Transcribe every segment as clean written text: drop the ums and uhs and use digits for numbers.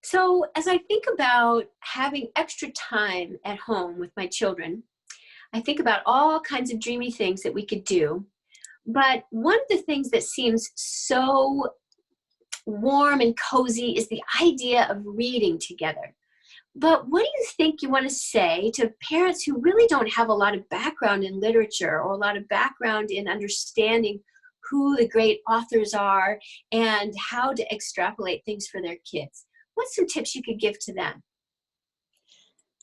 So, as I think about having extra time at home with my children, I think about all kinds of dreamy things that we could do. But one of the things that seems so warm and cozy is the idea of reading together. But what do you think you want to say to parents who really don't have a lot of background in literature or a lot of background in understanding who the great authors are and how to extrapolate things for their kids? What's some tips you could give to them?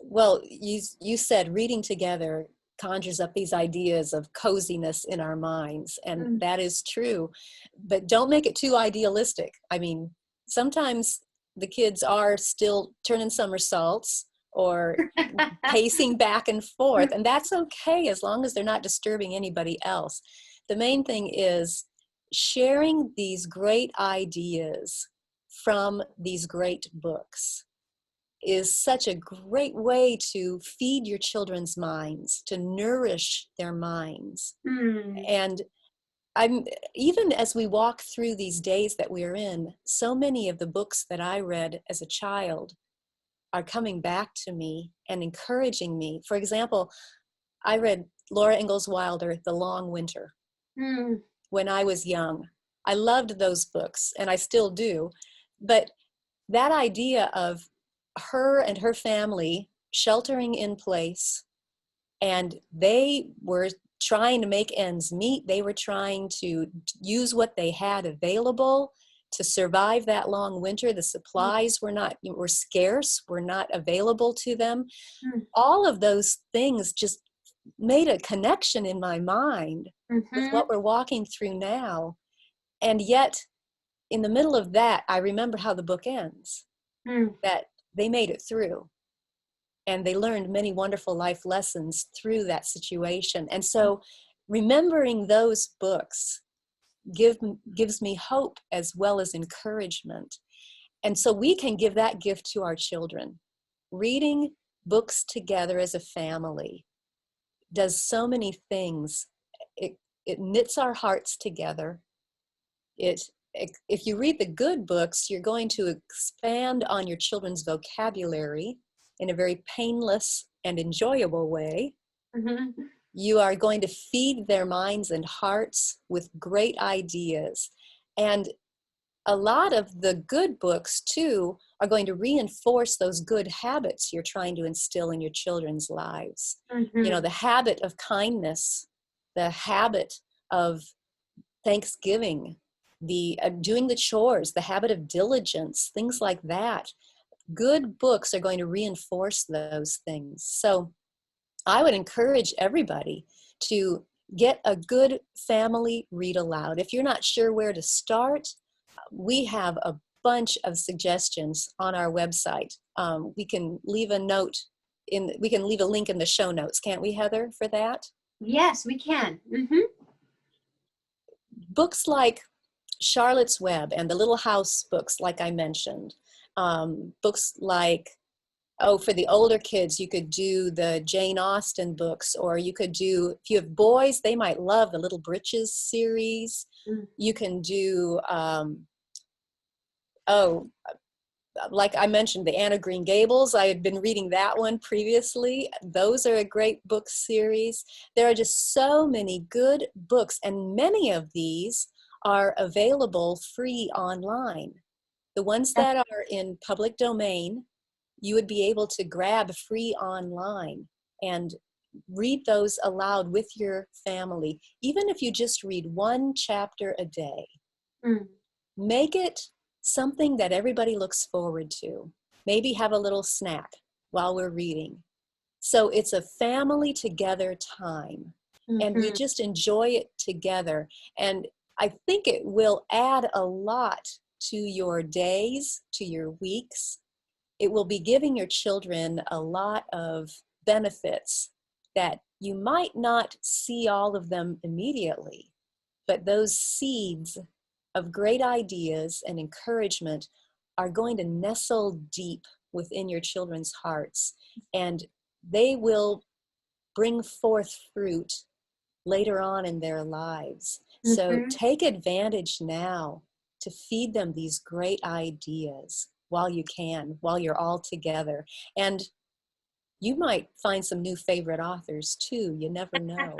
Well, you said reading together conjures up these ideas of coziness in our minds, and Mm. that is true. But don't make it too idealistic. I mean, sometimes the kids are still turning somersaults or pacing back and forth, and that's okay as long as they're not disturbing anybody else. The main thing is sharing these great ideas from these great books is such a great way to feed your children's minds, to nourish their minds. Mm. And I'm even as we walk through these days that we're in, so many of the books that I read as a child are coming back to me and encouraging me. For example, I read Laura Ingalls Wilder, The Long Winter, Mm. when I was young. I loved those books, and I still do. But that idea of her and her family sheltering in place, and they were trying to make ends meet. They were trying to use what they had available to survive that long winter. The supplies were scarce, were not available to them. Mm. All of those things just made a connection in my mind with Mhm. what we're walking through now. And yet, in the middle of that, I remember how the book ends, Mm. that they made it through and they learned many wonderful life lessons through that situation. And so remembering those books gives me hope as well as encouragement. And so we can give that gift to our children. Reading books together as a family does so many things. It knits our hearts together. If you read the good books, you're going to expand on your children's vocabulary in a very painless and enjoyable way. Mhm. You are going to feed their minds and hearts with great ideas. And a lot of the good books, too, are going to reinforce those good habits you're trying to instill in your children's lives. You know, Mhm. the habit of kindness, the habit of Thanksgiving, the doing the chores, the habit of diligence, things like that. Good books are going to reinforce those things. So I would encourage everybody to get a good family read aloud. If you're not sure where to start, we have a bunch of suggestions on our website. We can leave a note we can leave a link in the show notes, can't we, Heather, for that? Yes, we can. Mhm. Books like Charlotte's Web and the Little House books, like I mentioned. Books like, oh, for the older kids, you could do the Jane Austen books, or you could do, if you have boys, they might love the Little Britches series. Mm. You can do, oh, like I mentioned, the Anne of Green Gables. I had been reading that one previously. Those are a great book series. There are just so many good books, and many of these are available free online. The ones that are in public domain, you would be able to grab free online and read those aloud with your family. Even if you just read one chapter a day, Mm. make it something that everybody looks forward to. Maybe have a little snack while we're reading. So it's a family together time, and we Mhm. just enjoy it together. And I think it will add a lot to your days, to your weeks. It will be giving your children a lot of benefits that you might not see all of them immediately, but those seeds of great ideas and encouragement are going to nestle deep within your children's hearts, and they will bring forth fruit later on in their lives. So Mhm. take advantage now to feed them these great ideas. while you can, while you're all together. And you might find some new favorite authors too. You never know.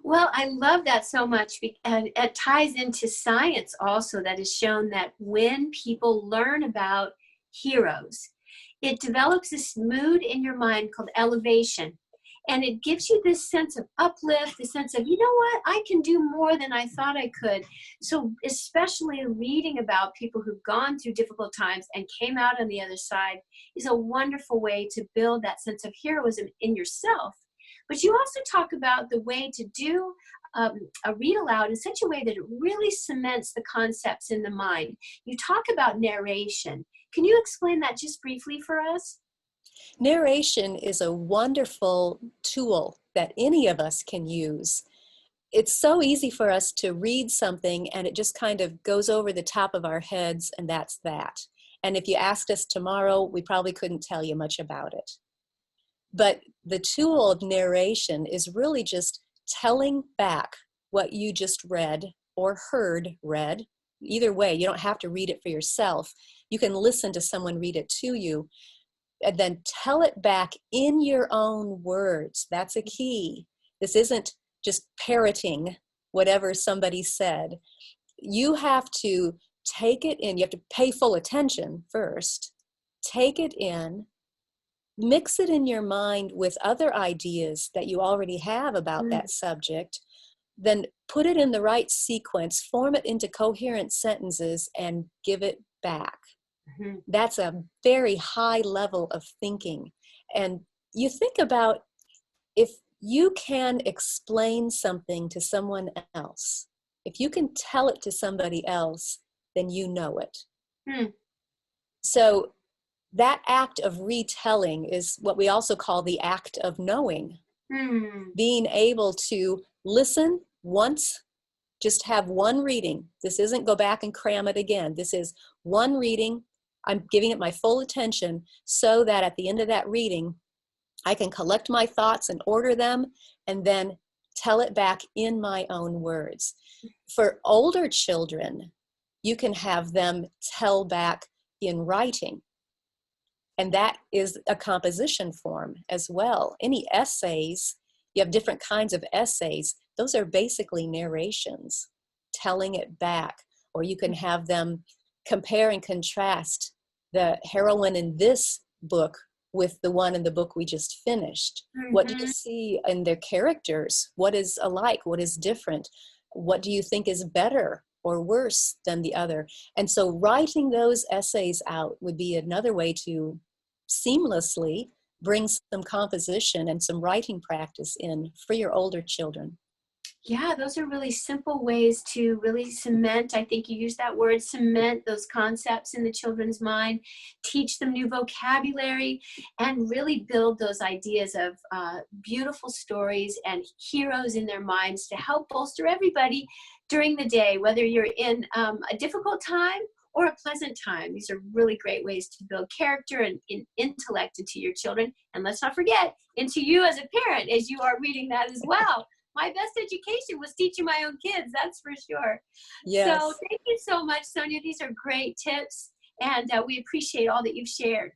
Well, I love that so much, and it ties into science also, that has shown that when people learn about heroes, it develops this mood in your mind called elevation. And it gives you this sense of uplift, the sense of, you know what, I can do more than I thought I could. So especially reading about people who've gone through difficult times and came out on the other side is a wonderful way to build that sense of heroism in yourself. But you also talk about the way to do a read aloud in such a way that it really cements the concepts in the mind. You talk about narration. Can you explain that just briefly for us? Narration is a wonderful tool that any of us can use. It's so easy for us to read something and it just kind of goes over the top of our heads, and that's that. And if you asked us tomorrow, we probably couldn't tell you much about it. But the tool of narration is really just telling back what you just read or heard read. Either way, you don't have to read it for yourself. You can listen to someone read it to you and then tell it back in your own words. That's a key. This isn't just parroting whatever somebody said. You have to take it in. You have to pay full attention first. Take it in. Mix it in your mind with other ideas that you already have about that subject. Then put it in the right sequence, form it into coherent sentences, and give it back. Mm-hmm. That's a very high level of thinking. And you think about, if you can explain something to someone else, if you can tell it to somebody else, then you know it. So that act of retelling is what we also call the act of knowing. Being able to listen once, just have one reading. This isn't go back and cram it again. This is one reading. I'm giving it my full attention so that at the end of that reading, I can collect my thoughts and order them and then tell it back in my own words. For older children, you can have them tell back in writing. And that is a composition form as well. Any essays, you have different kinds of essays. Those are basically narrations, telling it back. Or you can have them compare and contrast the heroine in this book with the one in the book we just finished. What do you see in their characters? What is alike? What is different? What do you think is better or worse than the other? And so writing those essays out would be another way to seamlessly bring some composition and some writing practice in for your older children. Yeah, those are really simple ways to really cement, I think you used that word, cement those concepts in the children's mind, teach them new vocabulary, and really build those ideas of beautiful stories and heroes in their minds to help bolster everybody during the day, whether you're in a difficult time or a pleasant time. These are really great ways to build character and intellect into your children. And let's not forget, into you as a parent, as you are reading that as well. My best education was teaching my own kids, that's for sure. Yes. So thank you so much, Sonia. These are great tips, and we appreciate all that you've shared.